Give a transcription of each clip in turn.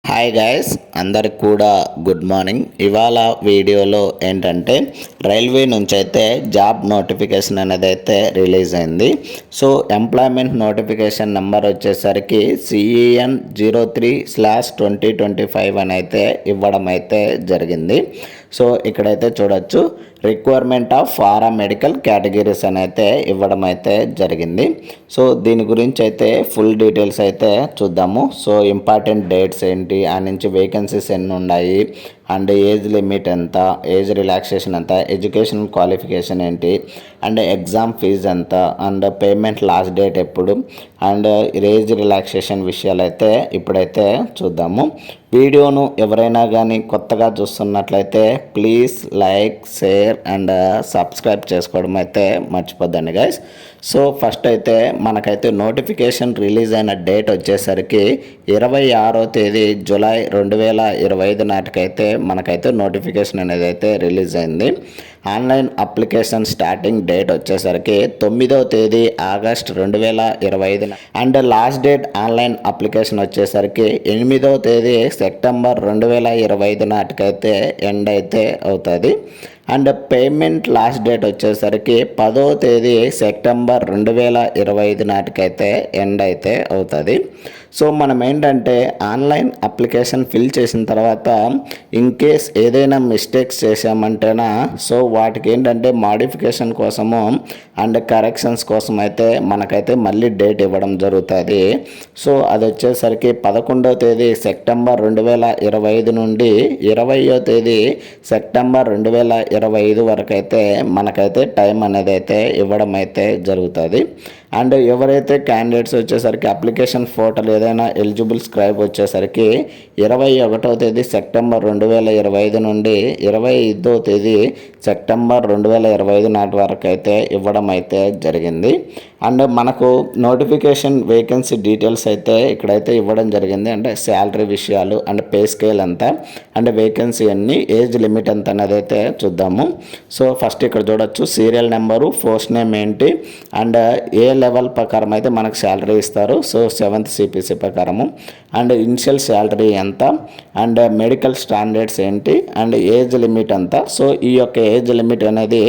Hi guys, అందరికి కూడా good morning. ఇవాళ వీడియోలో ఏంటంటే రైల్వే నుంచి అయితే జాబ్ నోటిఫికేషన్ అనేది అయితే రిలీజ్ అయింది. సో ఎంప్లాయ్మెంట్ నోటిఫికేషన్ నెంబర్ వచ్చేసరికి CEN03/2025 అని అయితే ఇవ్వడం అయితే జరిగింది. సో ఇక్కడైతే చూడొచ్చు, రిక్వైర్మెంట్ ఆఫ్ పారామెడికల్ కేటగిరీస్ అని అయితే ఇవ్వడం అయితే జరిగింది. సో దీని గురించి అయితే ఫుల్ డీటెయిల్స్ అయితే చూద్దాము. సో ఇంపార్టెంట్ డేట్స్ ఏంటి, ఆ నుంచి వేకెన్సీస్ ఎన్ని ఉన్నాయి, అండ్ ఏజ్ లిమిట్ ఎంత, ఏజ్ రిలాక్సేషన్ ఎంత, ఎడ్యుకేషన్ క్వాలిఫికేషన్ ఏంటి, అండ్ ఎగ్జామ్ ఫీజు ఎంత, అండ్ పేమెంట్ లాస్ట్ డేట్ ఎప్పుడు, అండ్ ఏజ్ రిలాక్సేషన్ విషయాలు అయితే ఇప్పుడైతే చూద్దాము. వీడియోను ఎవరైనా కానీ కొత్తగా చూస్తున్నట్లయితే please like, share and subscribe చేసుకోవడం అయితే మర్చిపోద్దండి గైస్. సో ఫస్ట్ అయితే మనకైతే నోటిఫికేషన్ రిలీజ్ అయిన డేట్ వచ్చేసరికి 26వ తేదీ జూలై 2025 నాటికైతే మనకైతే నోటిఫికేషన్ అనేది అయితే రిలీజ్ అయింది. ఆన్లైన్ అప్లికేషన్ స్టార్టింగ్ డేట్ వచ్చేసరికి 9వ తేదీ August 2025 and last date online application వచ్చేసరికి 8వ తేదీ సెప్టెంబర్ 2025 నాటికైతే ఎండ్ అయితే అవుతుంది. అండ్ పేమెంట్ లాస్ట్ డేట్ వచ్చేసరికి 10వ తేదీ సెప్టెంబర్ 2025 నాటికైతే ఎండ్ అయితే అవుతుంది. సో మనం ఏంటంటే ఆన్లైన్ అప్లికేషన్ ఫిల్ చేసిన తర్వాత ఇన్ కేస్ ఏదైనా మిస్టేక్స్ చేసామంటేనా, సో వాటికి ఏంటంటే మాడిఫికేషన్ కోసము అండ్ కరెక్షన్స్ కోసం అయితే మనకైతే మళ్ళీ డేట్ ఇవ్వడం జరుగుతుంది. సో అది వచ్చేసరికి 11వ తేదీ సెప్టెంబర్ 2025 నుండి 20వ తేదీ సెప్టెంబర్ 2025 వరకు అయితే మనకైతే టైం అనేది అయితే ఇవ్వడం అయితే జరుగుతుంది. అండ్ ఎవరైతే క్యాండిడేట్స్ వచ్చేసరికి అప్లికేషన్ పోర్టల్ ఏదైనా ఎలిజిబుల్ స్క్రైబ్ వచ్చేసరికి 21వ తేదీ సెప్టెంబర్ 2025 నుండి 25వ తేదీ సెప్టెంబర్ 2025 నాటి వరకు అయితే ఇవ్వడం అయితే జరిగింది. అండ్ మనకు నోటిఫికేషన్ వేకెన్సీ డీటెయిల్స్ అయితే ఇక్కడైతే ఇవ్వడం జరిగింది. అంటే శాలరీ విషయాలు అండ్ పే స్కేల్ ఎంత అండ్ వేకెన్సీ అన్ని, ఏజ్ లిమిట్ ఎంత అనేది అయితే చూద్దాము. సో ఫస్ట్ ఇక్కడ చూడొచ్చు, సీరియల్ నెంబరు, పోస్ట్ నేమ్ ఏంటి, అండ్ ఏ లెవెల్ ప్రకారం అయితే మనకు శాలరీ ఇస్తారు. సో 7th CPC ప్రకారము, అండ్ ఇనిషియల్ శాలరీ ఎంత, అండ్ మెడికల్ స్టాండర్డ్స్ ఏంటి, అండ్ ఏజ్ లిమిట్ ఎంత. సో ఈ యొక్క ఏజ్ లిమిట్ అనేది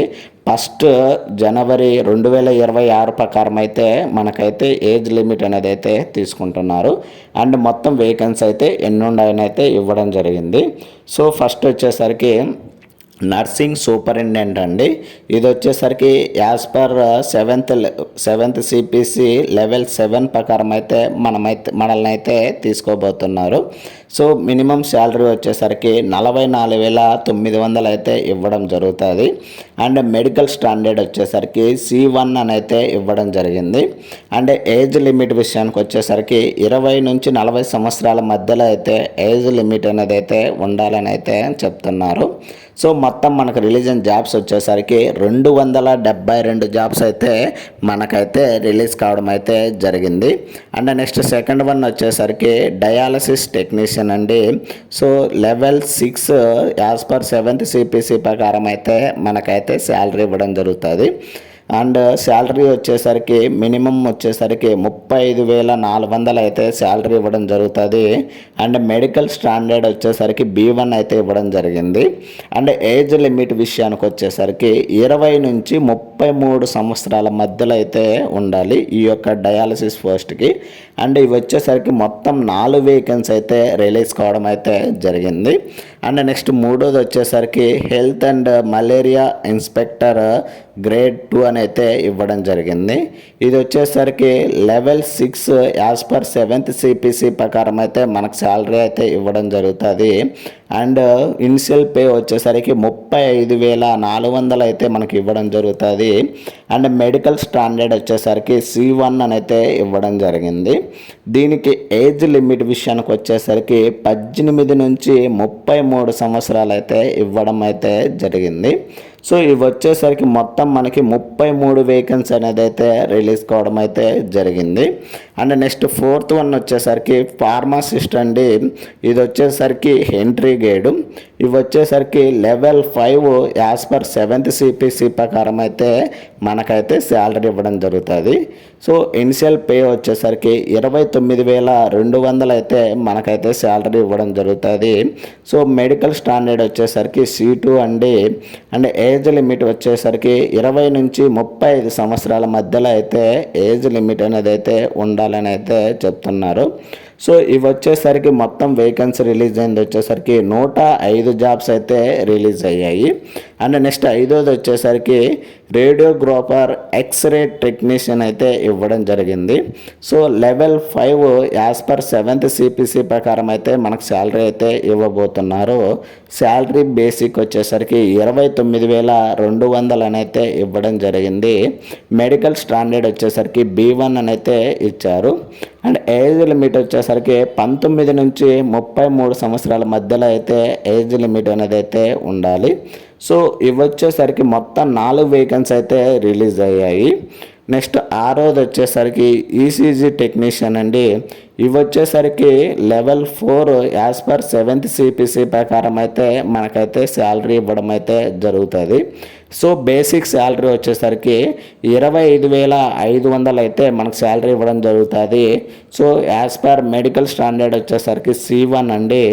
1 జనవరి 2026 ప్రకారం అయితే మనకైతే ఏజ్ లిమిట్ అనేది అయితే తీసుకుంటున్నారు. అండ్ మొత్తం వేకెన్సీ అయితే ఎన్ని ఉన్నాయని అయితే ఇవ్వడం జరిగింది. సో ఫస్ట్ వచ్చేసరికి నర్సింగ్ సూపరింటెండెంట్ అండి. ఇది వచ్చేసరికి as per 7th CPC level 7 ప్రకారం అయితే మనల్ని అయితే తీసుకోబోతున్నారు. సో మినిమం శాలరీ వచ్చేసరికి 44,900 అయితే ఇవ్వడం జరుగుతుంది. అండ్ మెడికల్ స్టాండర్డ్ వచ్చేసరికి C1 అని అయితే ఇవ్వడం జరిగింది. అండ్ ఏజ్ లిమిట్ విషయానికి వచ్చేసరికి 20 నుంచి 40 సంవత్సరాల మధ్యలో అయితే ఏజ్ లిమిట్ అనేది అయితే ఉండాలని అయితే చెప్తున్నారు. సో మొత్తం మనకు రిలీజన్ జాబ్స్ వచ్చేసరికి 272 జాబ్స్ అయితే మనకైతే రిలీజ్ కావడం అయితే జరిగింది. అండ్ నెక్స్ట్ సెకండ్ వన్ వచ్చేసరికి డయాలసిస్ టెక్నీషియన్ అండి. So level 6 as per 7th CPC ప్రకారం అయితే మనకైతే శాలరీ ఇవ్వడం జరుగుతుంది. అండ్ శాలరీ వచ్చేసరికి మినిమం వచ్చేసరికి 35,400 అయితే శాలరీ ఇవ్వడం జరుగుతుంది. అండ్ మెడికల్ స్టాండర్డ్ వచ్చేసరికి B1 అయితే ఇవ్వడం జరిగింది. అండ్ ఏజ్ లిమిట్ విషయానికి వచ్చేసరికి 20 నుంచి 33 సంవత్సరాల మధ్యలో అయితే ఉండాలి ఈ యొక్క డయాలసిస్ పోస్ట్కి. అండ్ ఇవి వచ్చేసరికి మొత్తం 4 వేకెన్సీ అయితే రిలీజ్ కావడం అయితే జరిగింది. అండ్ నెక్స్ట్ మూడోది వచ్చేసరికి health and malaria inspector grade 2 అని అయితే ఇవ్వడం జరిగింది. ఇది వచ్చేసరికి level 6 as per 7th CPC ప్రకారం అయితే మనకు శాలరీ అయితే ఇవ్వడం జరుగుతుంది. అండ్ ఇనిషియల్ పే వచ్చేసరికి 35,400 అయితే మనకి ఇవ్వడం జరుగుతుంది. అండ్ మెడికల్ స్టాండర్డ్ వచ్చేసరికి C1 అని అయితే ఇవ్వడం జరిగింది. దీనికి ఏజ్ లిమిట్ విషయానికి వచ్చేసరికి 18 నుంచి 33 సంవత్సరాలు అయితే ఇవ్వడం అయితే జరిగింది. సో ఇవి వచ్చేసరికి మొత్తం మనకి 33 వేకెన్సీ అనేది అయితే రిలీజ్ కావడం అయితే జరిగింది. అండ్ నెక్స్ట్ 4th వన్ వచ్చేసరికి ఫార్మాసిస్ట్ అండి. ఇది వచ్చేసరికి ఎంట్రీ గేడు. ఇవి వచ్చేసరికి level 5 as per 7th CPC ప్రకారం అయితే మనకైతే శాలరీ ఇవ్వడం జరుగుతుంది. సో ఇనిషియల్ పే వచ్చేసరికి 29,200 అయితే మనకైతే శాలరీ ఇవ్వడం జరుగుతుంది. సో మెడికల్ స్టాండర్డ్ వచ్చేసరికి C2 అండి. అండ్ ఏజ్ లిమిట్ వచ్చేసరికి 20 నుంచి 35 సంవత్సరాల మధ్యలో అయితే ఏజ్ లిమిట్ అనేది అయితే ఉండాలని అయితే చెప్తున్నారు. సో ఇవి వచ్చేసరికి మొత్తం వేకెన్సీ రిలీజ్ అయింది వచ్చేసరికి 105 జాబ్స్ అయితే రిలీజ్ అయ్యాయి. అండ్ నెక్స్ట్ 5వది వచ్చేసరికి రేడియోగ్రాఫర్ ఎక్స్రే టెక్నీషియన్ అయితే ఇవ్వడం జరిగింది. So level 5 as per 7th CPC ప్రకారం అయితే మనకు శాలరీ అయితే ఇవ్వబోతున్నారు. శాలరీ బేసిక్ వచ్చేసరికి 29,200 అని అయితే ఇవ్వడం జరిగింది. మెడికల్ స్టాండర్డ్ వచ్చేసరికి B1 అని అయితే ఇచ్చారు. అండ్ ఏజ్ లిమిట్ వచ్చేసరికి 19 నుంచి 33 సంవత్సరాల మధ్యలో అయితే ఏజ్ లిమిట్ అనేది అయితే ఉండాలి. సో ఇవి వచ్చేసరికి మొత్తం 4 వేకెన్సీ అయితే రిలీజ్ అయ్యాయి. నెక్స్ట్ 6వది వచ్చేసరికి ECG టెక్నీషియన్ అండి. ఇవి వచ్చేసరికి level 4 as per 7th CPC ప్రకారం అయితే మనకైతే శాలరీ ఇవ్వడం అయితే జరుగుతుంది. సో బేసిక్ శాలరీ వచ్చేసరికి 25,500 అయితే మనకు శాలరీ ఇవ్వడం జరుగుతుంది. So as per medical standard వచ్చేసరికి C1 అండి.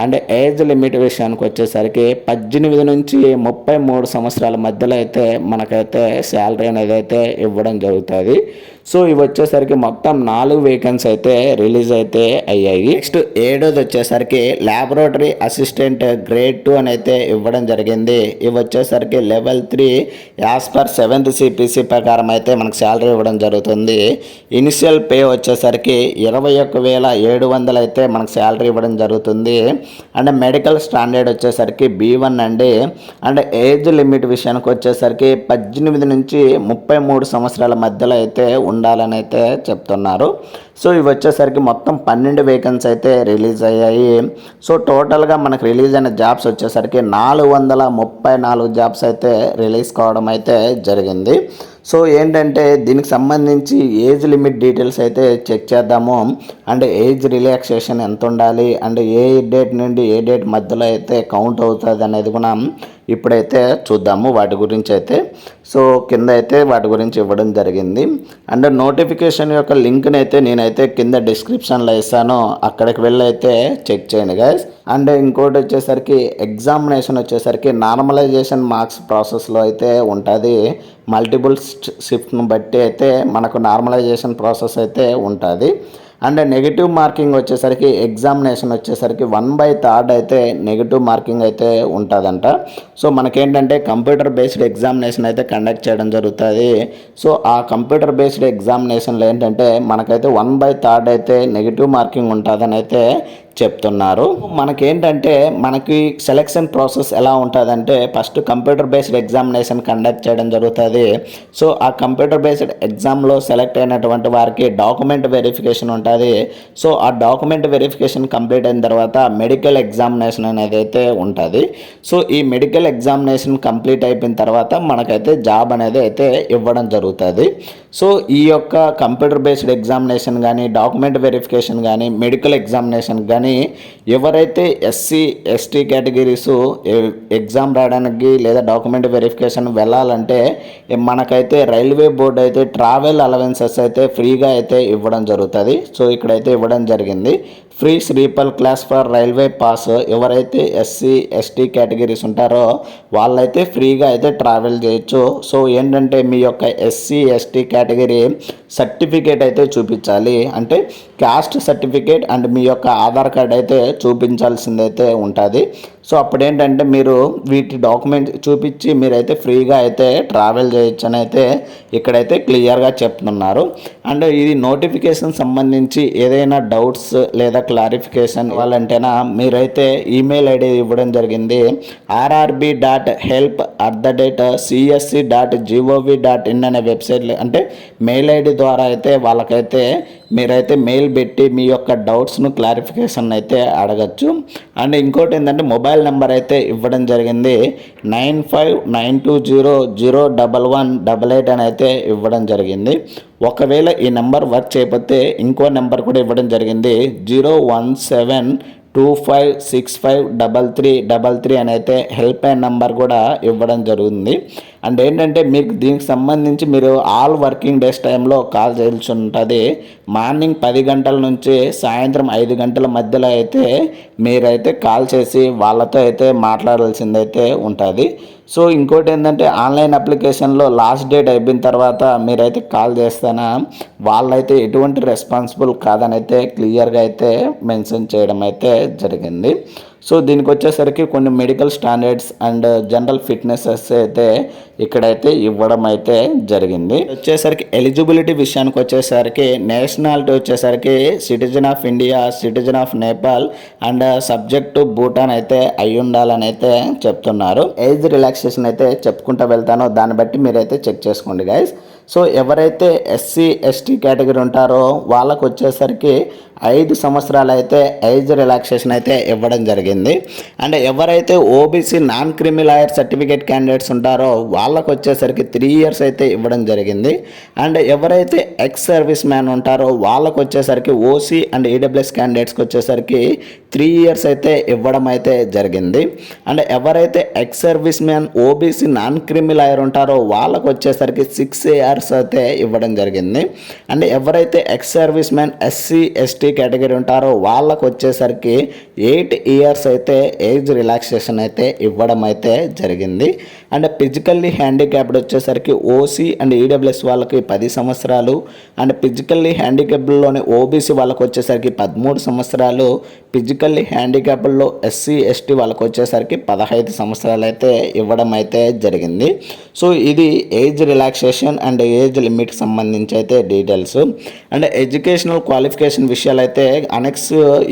అండ్ ఏజ్ లిమిట్ విషయానికి వచ్చేసరికి 18 నుంచి 33 సంవత్సరాల మధ్యలో అయితే మనకైతే శాలరీ అనేది అయితే ఇవ్వడం జరుగుతుంది. సో ఇవి వచ్చేసరికి మొత్తం 4 వేకెన్సీ అయితే రిలీజ్ అయితే అయ్యాయి. నెక్స్ట్ 7వది వచ్చేసరికి ల్యాబొరేటరీ అసిస్టెంట్ గ్రేడ్ 2 అని అయితే ఇవ్వడం జరిగింది. ఇవి వచ్చేసరికి level 3 as per 7th CPC ప్రకారం అయితే మనకు శాలరీ ఇవ్వడం జరుగుతుంది. ఇనిషియల్ పే వచ్చేసరికి 21,700 అయితే మనకు శాలరీ ఇవ్వడం జరుగుతుంది. అండ్ మెడికల్ స్టాండర్డ్ వచ్చేసరికి B1 అండి. అండ్ ఏజ్ లిమిట్ విషయానికి వచ్చేసరికి 18 నుంచి 33 సంవత్సరాల మధ్యలో అయితే ఉండాలని అయితే చెప్తున్నారు. సో ఇవి వచ్చేసరికి మొత్తం 12 వేకెన్సీ అయితే రిలీజ్ అయ్యాయి. సో టోటల్గా మనకు రిలీజ్ అయిన జాబ్స్ వచ్చేసరికి 434 జాబ్స్ అయితే రిలీజ్ కావడం అయితే జరిగింది. సో ఏంటంటే దీనికి సంబంధించి ఏజ్ లిమిట్ డీటెయిల్స్ అయితే చెక్ చేద్దాము. అండ్ ఏజ్ రిలాక్సేషన్ ఎంత ఉండాలి, అండ్ ఏ డేట్ నుండి ఏ డేట్ మధ్యలో అయితే కౌంట్ అవుతుంది అనేది కూడా ఇప్పుడైతే చూద్దాము వాటి గురించి అయితే. సో కింద అయితే వాటి గురించి ఇవ్వడం జరిగింది. అండ్ నోటిఫికేషన్ యొక్క లింక్ని అయితే నేనైతే కింద డిస్క్రిప్షన్లో ఇస్తాను, అక్కడికి వెళ్ళి అయితే చెక్ చేయండి గైస్. అండ్ ఇంకోటి వచ్చేసరికి ఎగ్జామినేషన్ వచ్చేసరికి నార్మలైజేషన్ మార్క్స్ ప్రాసెస్లో అయితే ఉంటుంది. మల్టిపుల్ షిఫ్ట్ను బట్టి అయితే మనకు నార్మలైజేషన్ ప్రాసెస్ అయితే ఉంటుంది. అండ్ నెగిటివ్ మార్కింగ్ వచ్చేసరికి ఎగ్జామినేషన్ వచ్చేసరికి 1/3 అయితే నెగిటివ్ మార్కింగ్ అయితే ఉంటుందంట. సో మనకేంటంటే కంప్యూటర్ బేస్డ్ ఎగ్జామినేషన్ అయితే కండక్ట్ చేయడం జరుగుతుంది. సో ఆ కంప్యూటర్ బేస్డ్ ఎగ్జామినేషన్లో ఏంటంటే మనకైతే 1/3 అయితే నెగిటివ్ మార్కింగ్ ఉంటుందని అయితే చెప్తున్నారు. మనకేంటంటే మనకి సెలెక్షన్ ప్రాసెస్ ఎలా ఉంటుందంటే first computer based examination conduct చేయడం జరుగుతుంది. సో ఆ కంప్యూటర్ బేస్డ్ ఎగ్జామ్లో సెలెక్ట్ అయినటువంటి వారికి డాక్యుమెంట్ వెరిఫికేషన్ ఉంటుంది. సో ఆ డాక్యుమెంట్ వెరిఫికేషన్ కంప్లీట్ అయిన తర్వాత మెడికల్ ఎగ్జామినేషన్ అనేది అయితే ఉంటుంది. సో ఈ మెడికల్ ఎగ్జామినేషన్ కంప్లీట్ అయిపోయిన తర్వాత మనకైతే జాబ్ అనేది అయితే ఇవ్వడం జరుగుతుంది. సో ఈ యొక్క కంప్యూటర్ బేస్డ్ ఎగ్జామినేషన్ కానీ, డాక్యుమెంట్ వెరిఫికేషన్ కానీ, మెడికల్ ఎగ్జామినేషన్ కానీ ఎవరైతే SC ST కేటగిరీస్ ఎగ్జామ్ రాయడానికి లేదా డాక్యుమెంట్ వెరిఫికేషన్ వెళ్ళాలంటే మనకైతే రైల్వే బోర్డు అయితే ట్రావెల్ అలవెన్సెస్ అయితే ఫ్రీగా అయితే ఇవ్వడం జరుగుతుంది. సో ఇక్కడైతే ఇవ్వడం జరిగింది. Free sleeper class for railway pass ఎవరైతే SC ST కేటగిరీస్ ఉంటారో వాళ్ళైతే ఫ్రీగా అయితే ట్రావెల్ చేయొచ్చు. సో ఏంటంటే మీ యొక్క SC ST కేటగిరీ సర్టిఫికేట్ అయితే చూపించాలి, అంటే క్యాస్ట్ సర్టిఫికేట్ అండ్ మీ యొక్క ఆధార్ కార్డ్ అయితే చూపించాల్సిందైతే ఉంటుంది. సో అప్పుడు ఏంటంటే మీరు వీటి డాక్యుమెంట్ చూపించి మీరైతే ఫ్రీగా అయితే ట్రావెల్ చేయొచ్చు అని అయితే ఇక్కడైతే క్లియర్గా చెప్తున్నారు. అండ్ ఇది నోటిఫికేషన్ సంబంధించి ఏదైనా డౌట్స్ లేదా క్లారిఫికేషన్ ఇవ్వాలంటేనా మీరైతే ఈమెయిల్ ఐడి ఇవ్వడం జరిగింది. rrb.help@csc.gov.in అనే వెబ్సైట్లో, అంటే మెయిల్ ఐడి ద్వారా అయితే వాళ్ళకైతే మీరైతే మెయిల్ పెట్టి మీ యొక్క డౌట్స్ను క్లారిఫికేషన్ అయితే అడగచ్చు. అండ్ ఇంకోటి ఏంటంటే మొబైల్ నెంబర్ అయితే ఇవ్వడం జరిగింది 9592001188 అని అయితే ఇవ్వడం జరిగింది. ఒకవేళ ఈ నెంబర్ వర్క్ చేయకపోతే ఇంకో నెంబర్ కూడా ఇవ్వడం జరిగింది 01725653333 అని అయితే హెల్ప్ లైన్ నెంబర్ కూడా ఇవ్వడం జరుగుతుంది. అండ్ ఏంటంటే మీకు దీనికి సంబంధించి మీరు ఆల్ వర్కింగ్ డేస్ టైంలో కాల్ చేయాల్సి ఉంటుంది. మార్నింగ్ 10 గంటల నుంచి సాయంత్రం 5 గంటల మధ్యలో అయితే మీరైతే కాల్ చేసి వాళ్ళతో అయితే మాట్లాడాల్సిందైతే ఉంటుంది. సో ఇంకోటి ఏంటంటే ఆన్లైన్ అప్లికేషన్లో లాస్ట్ డేట్ అయిపోయిన తర్వాత మీరైతే కాల్ చేస్తానా వాళ్ళైతే ఎటువంటి రెస్పాన్సిబుల్ కాదని అయితే క్లియర్గా అయితే మెన్షన్ చేయడం అయితే జరిగింది. సో దీనికి వచ్చేసరికి కొన్ని మెడికల్ స్టాండర్డ్స్ అండ్ జనరల్ ఫిట్నెసెస్ అయితే ఇక్కడైతే ఇవ్వడం అయితే జరిగింది. వచ్చేసరికి ఎలిజిబిలిటీ విషయానికి వచ్చేసరికి నేషనాలిటీ వచ్చేసరికి citizen of India, citizen of Nepal and subject to Bhutan అయితే అయి ఉండాలని అయితే చెప్తున్నారు. ఏజ్ రిలాక్సేషన్ అయితే చెప్పుకుంటూ వెళ్తానో దాన్ని బట్టి మీరైతే చెక్ చేసుకోండి గైస్. సో ఎవరైతే ఎస్సీ ఎస్టీ కేటగిరీ ఉంటారో వాళ్ళకు వచ్చేసరికి 5 సంవత్సరాలు అయితే ఏజ్ రిలాక్సేషన్ అయితే ఇవ్వడం జరిగింది. అండ్ ఎవరైతే ఓబీసీ నాన్ క్రిమి లాయర్ సర్టిఫికేట్ క్యాండిడేట్స్ ఉంటారో వాళ్ళకు వచ్చేసరికి 3 ఇయర్స్ అయితే ఇవ్వడం జరిగింది. అండ్ ఎవరైతే ఎక్స్ సర్వీస్ మ్యాన్ ఉంటారో వాళ్ళకు వచ్చేసరికి ఓసీ అండ్ ఈడబ్ల్యూఎస్ క్యాండిడేట్స్కి వచ్చేసరికి 3 ఇయర్స్ అయితే ఇవ్వడం అయితే జరిగింది. అండ్ ఎవరైతే X service man OBC non క్రిమి లాయర్ ఉంటారో వాళ్ళకు వచ్చేసరికి 6 ఇయర్స్ అయితే ఇవ్వడం జరిగింది. అండ్ ఎవరైతే X service man SC ST category ఉంటారో వాళ్ళకు వచ్చేసరికి 8 ఇయర్స్ అయితే ఏజ్ రిలాక్సేషన్ అయితే ఇవ్వడం అయితే జరిగింది. అండ్ ఫిజికల్లీ హ్యాండిక్యాప్డ్ వచ్చేసరికి ఓసీ అండ్ ఈడబ్ల్యూఎస్ వాళ్ళకి 10 సంవత్సరాలు అండ్ ఫిజికల్లీ హ్యాండిక్యాప్డ్లోని ఓబీసీ వాళ్ళకు వచ్చేసరికి 13 సంవత్సరాలు, ఫిజికల్లీ హ్యాండిక్యాప్డ్లో ఎస్సీ ఎస్టీ వాళ్ళకు వచ్చేసరికి 15 సంవత్సరాలు అయితే ఇవ్వడం అయితే జరిగింది. సో ఇది ఏజ్ రిలాక్సేషన్ అండ్ ఏజ్ లిమిట్కి సంబంధించి అయితే డీటెయిల్స్. అండ్ ఎడ్యుకేషనల్ క్వాలిఫికేషన్ విషయాలు అయితే అనెక్స్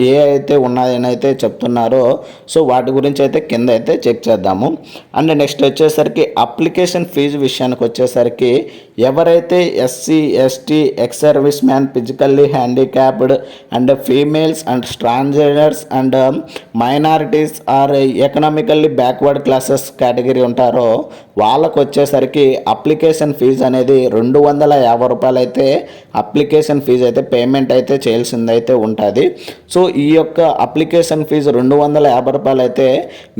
ఏ అయితే ఉన్నాయని అయితే చెప్తున్నారో సో వాటి గురించి అయితే కింద అయితే చెక్ చేద్దాము. అండ్ నెక్స్ట్ వచ్చేసరికి అప్లికేషన్ ఫీజు విషయానికి వచ్చేసరికి ఎవరైతే SC ST ex service man, physically handicapped and females and transgenders and minorities or economically backward classes category ఉంటారో వాళ్ళకు వచ్చేసరికి అప్లికేషన్ ఫీజు అనేది 250 రూపాయలు అయితే అప్లికేషన్ ఫీజు అయితే పేమెంట్ అయితే చేయాల్సింది అయితే ఉంటుంది. సో ఈ యొక్క అప్లికేషన్ ఫీజు 250 రూపాయలు అయితే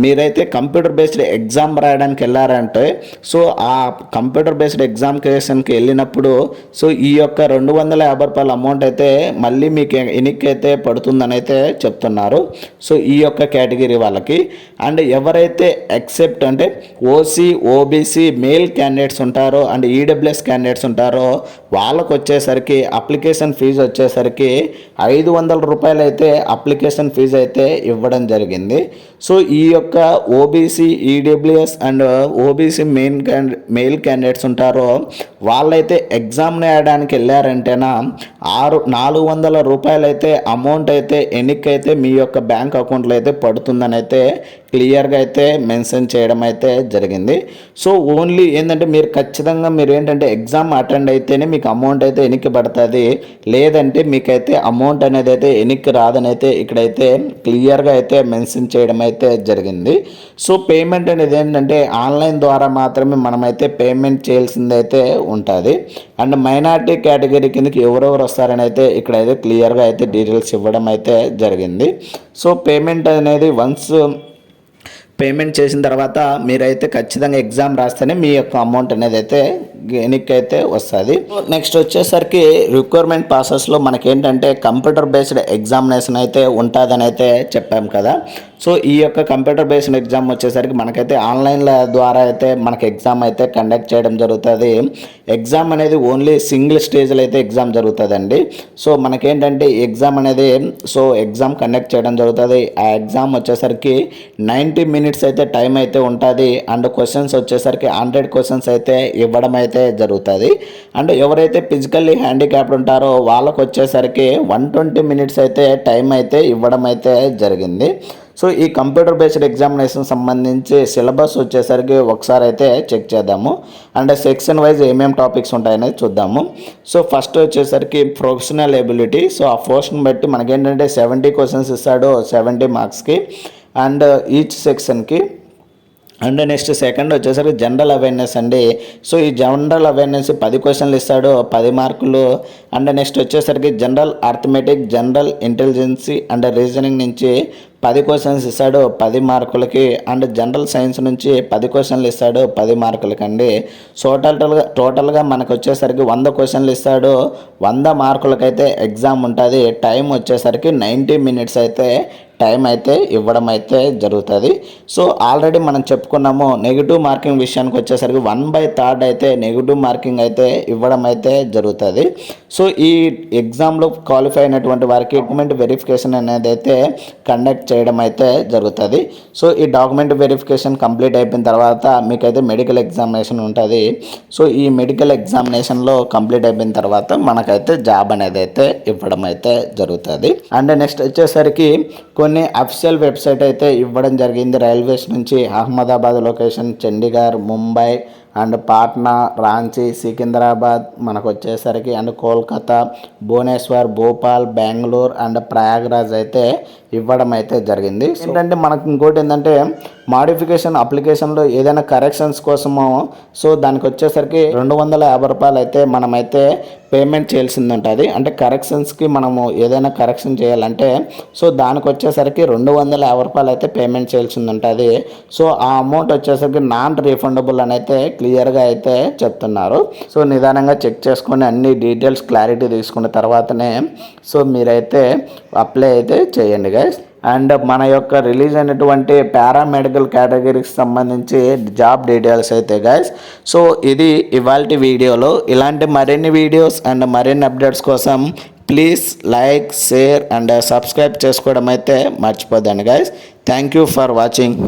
మీరైతే కంప్యూటర్ బేస్డ్ ఎగ్జామ్ రాయడానికి వెళ్ళారంటే సో ఆ కంప్యూటర్ బేస్డ్ ఎగ్జామినేషన్కి వెళ్ళినప్పుడు సో ఈ యొక్క 250 రూపాయల అమౌంట్ అయితే మళ్ళీ మీకు ఎన్నిక అయితే పడుతుందని అయితే చెప్తున్నారు. సో ఈ యొక్క కేటగిరీ వాళ్ళకి. అండ్ ఎవరైతే ఎక్సెప్ట్ అంటే ఓసీ ఓబీసీ మేల్ క్యాండిడేట్స్ ఉంటారో అండ్ ఈడబ్ల్యూఎస్ క్యాండిడేట్స్ ఉంటారో వాళ్ళకు వచ్చేసరికి అప్లికేషన్ ఫీజు వచ్చేసరికి 500 రూపాయలు అయితే అప్లికేషన్ ఫీజు అయితే ఇవ్వడం జరిగింది. సో ఈ యొక్క OBC EWS and OBC mail candidates ఉంటారో వాళ్ళైతే ఎగ్జామ్ వేయడానికి వెళ్ళారంటేనా 400 రూపాయలు అయితే అమౌంట్ అయితే ఎన్నికైతే మీ యొక్క బ్యాంక్ అకౌంట్లో అయితే పడుతుందని అయితే క్లియర్గా అయితే మెన్షన్ చేయడం అయితే జరిగింది. సో ఓన్లీ ఏంటంటే మీరు ఖచ్చితంగా మీరు ఏంటంటే ఎగ్జామ్ అటెండ్ అయితేనే మీకు అమౌంట్ అయితే ఎన్నిక పడుతుంది, లేదంటే మీకైతే అమౌంట్ అనేది అయితే ఎన్నిక రాదని అయితే ఇక్కడైతే క్లియర్గా అయితే మెన్షన్ చేయడం అయితే జరిగింది. సో పేమెంట్ అనేది ఏంటంటే ఆన్లైన్ ద్వారా మాత్రమే మనమైతే పేమెంట్ చేయాల్సింది అయితే ఉంటుంది. అండ్ మైనారిటీ కేటగిరీ కిందకి ఎవరెవరు వస్తారని అయితే ఇక్కడైతే క్లియర్గా అయితే డీటెయిల్స్ ఇవ్వడం అయితే జరిగింది. సో పేమెంట్ అనేది వన్స్ పేమెంట్ చేసిన తర్వాత మీరైతే ఖచ్చితంగా ఎగ్జామ్ రాస్తేనే మీ యొక్క అమౌంట్ అనేది అయితే ఎన్నికైతే వస్తుంది. నెక్స్ట్ వచ్చేసరికి రిక్వైర్మెంట్ ప్రాసెస్లో మనకేంటంటే కంప్యూటర్ బేస్డ్ ఎగ్జామినేషన్ అయితే ఉంటుందని అయితే చెప్పాం కదా. సో ఈ యొక్క కంప్యూటర్ బేస్డ్ ఎగ్జామ్ వచ్చేసరికి మనకైతే ఆన్లైన్ల ద్వారా అయితే మనకి ఎగ్జామ్ అయితే కండక్ట్ చేయడం జరుగుతుంది. ఎగ్జామ్ అనేది ఓన్లీ సింగిల్ స్టేజ్లో అయితే ఎగ్జామ్ జరుగుతుందండి. సో మనకేంటంటే ఎగ్జామ్ అనేది సో ఎగ్జామ్ కండక్ట్ చేయడం జరుగుతుంది. ఆ ఎగ్జామ్ వచ్చేసరికి 90 మినిట్స్ అయితే టైం అయితే ఉంటుంది. అండ్ క్వశ్చన్స్ వచ్చేసరికి 100 క్వశ్చన్స్ అయితే ఇవ్వడం అయితే అయితే జరుగుతుంది. అంటే ఎవరైతే ఫిజికల్లీ హ్యాండిక్యాప్డ్ ఉంటారో వాళ్ళకు వచ్చేసరికి 120 మినిట్స్ అయితే టైం అయితే ఇవ్వడం అయితే జరిగింది. సో ఈ కంప్యూటర్ బేస్డ్ ఎగ్జామినేషన్ సంబంధించి సిలబస్ వచ్చేసరికి ఒకసారి అయితే చెక్ చేద్దాము. అంటే సెక్షన్ వైజ్ ఏమేమి టాపిక్స్ ఉంటాయనేది చూద్దాము. సో ఫస్ట్ వచ్చేసరికి ప్రొఫెషనల్ ఎబిలిటీ. సో ఆ పోర్షన్ బట్టి మనకేంటంటే 70 క్వశ్చన్స్ ఇస్తాడు 70 మార్క్స్కి అండ్ ఈచ్ సెక్షన్కి. అండ్ నెక్స్ట్ సెకండ్ వచ్చేసరికి జనరల్ అవేర్నెస్ అండి. సో ఈ జనరల్ అవేర్నెస్ 10 క్వశ్చన్లు ఇస్తాడు 10 మార్కులు. అండ్ నెక్స్ట్ వచ్చేసరికి general arithmetic, general intelligence and reasoning నుంచి 10 క్వశ్చన్స్ ఇస్తాడు 10 మార్కులకి. అండ్ జనరల్ సైన్స్ నుంచి 10 క్వశ్చన్లు ఇస్తాడు 10 మార్కులకి అండి. సో టోటల్గా మనకు వచ్చేసరికి 100 క్వశ్చన్లు ఇస్తాడు 100 మార్కులకైతే ఎగ్జామ్ ఉంటుంది. టైం వచ్చేసరికి 90 మినిట్స్ అయితే టైం అయితే ఇవ్వడం అయితే జరుగుతుంది. సో ఆల్రెడీ మనం చెప్పుకున్నాము నెగిటివ్ మార్కింగ్ విషయానికి వచ్చేసరికి 1/3 అయితే నెగిటివ్ మార్కింగ్ అయితే ఇవ్వడం అయితే జరుగుతుంది. సో ఈ ఎగ్జామ్లో క్వాలిఫై అయినటువంటి వారికి డాక్యుమెంట్ వెరిఫికేషన్ అనేది అయితే కండక్ట్ చేయడం అయితే జరుగుతుంది. సో ఈ డాక్యుమెంట్ వెరిఫికేషన్ కంప్లీట్ అయిపోయిన తర్వాత మీకైతే మెడికల్ ఎగ్జామినేషన్ ఉంటుంది. సో ఈ మెడికల్ ఎగ్జామినేషన్లో కంప్లీట్ అయిపోయిన తర్వాత మనకైతే జాబ్ అనేది అయితే ఇవ్వడం అయితే జరుగుతుంది. అండ్ నెక్స్ట్ వచ్చేసరికి కొన్ని అఫీషియల్ వెబ్సైట్ అయితే ఇవ్వడం జరిగింది. రైల్వేస్ నుంచి అహ్మదాబాద్ లొకేషన్, చండీగఢ్, ముంబై అండ్ పాట్నా, రాంచీ, సికింద్రాబాద్ మనకు వచ్చేసరికి అండ్ కోల్కతా, భువనేశ్వర్, భోపాల్, బెంగళూరు అండ్ ప్రయాగ్రాజ్ అయితే ఇవ్వడం అయితే జరిగింది. ఏంటంటే మనకు ఇంకోటి ఏంటంటే మాడిఫికేషన్ అప్లికేషన్లో ఏదైనా కరెక్షన్స్ కోసము సో దానికి వచ్చేసరికి 250 రూపాయలు అయితే మనమైతే పేమెంట్ చేయాల్సింది ఉంటుంది. అంటే కరెక్షన్స్కి మనము ఏదైనా కరెక్షన్ చేయాలంటే సో దానికి వచ్చేసరికి 250 రూపాయలు అయితే పేమెంట్ చేయాల్సింది ఉంటుంది. సో ఆ అమౌంట్ వచ్చేసరికి నాన్ రీఫండబుల్ అని అయితే క్లియర్గా అయితే చెప్తున్నారు. సో నిదానంగా చెక్ చేసుకొని అన్ని డీటెయిల్స్ క్లారిటీ తీసుకున్న తర్వాతనే సో మీరైతే అప్లై అయితే చేయండి గైస్. అండ్ మన యొక్క రిలీజ్ అయినటువంటి పారామెడికల్ కేటగిరీకి సంబంధించి జాబ్ డీటెయిల్స్ అయితే గైస్. సో ఇది ఇవాల్టి వీడియోలో. ఇలాంటి మరిన్ని వీడియోస్ అండ్ మరిన్ని అప్డేట్స్ కోసం please like, share and subscribe చేసుకోవడం అయితే మర్చిపోద్దండి guys. Thank you for watching.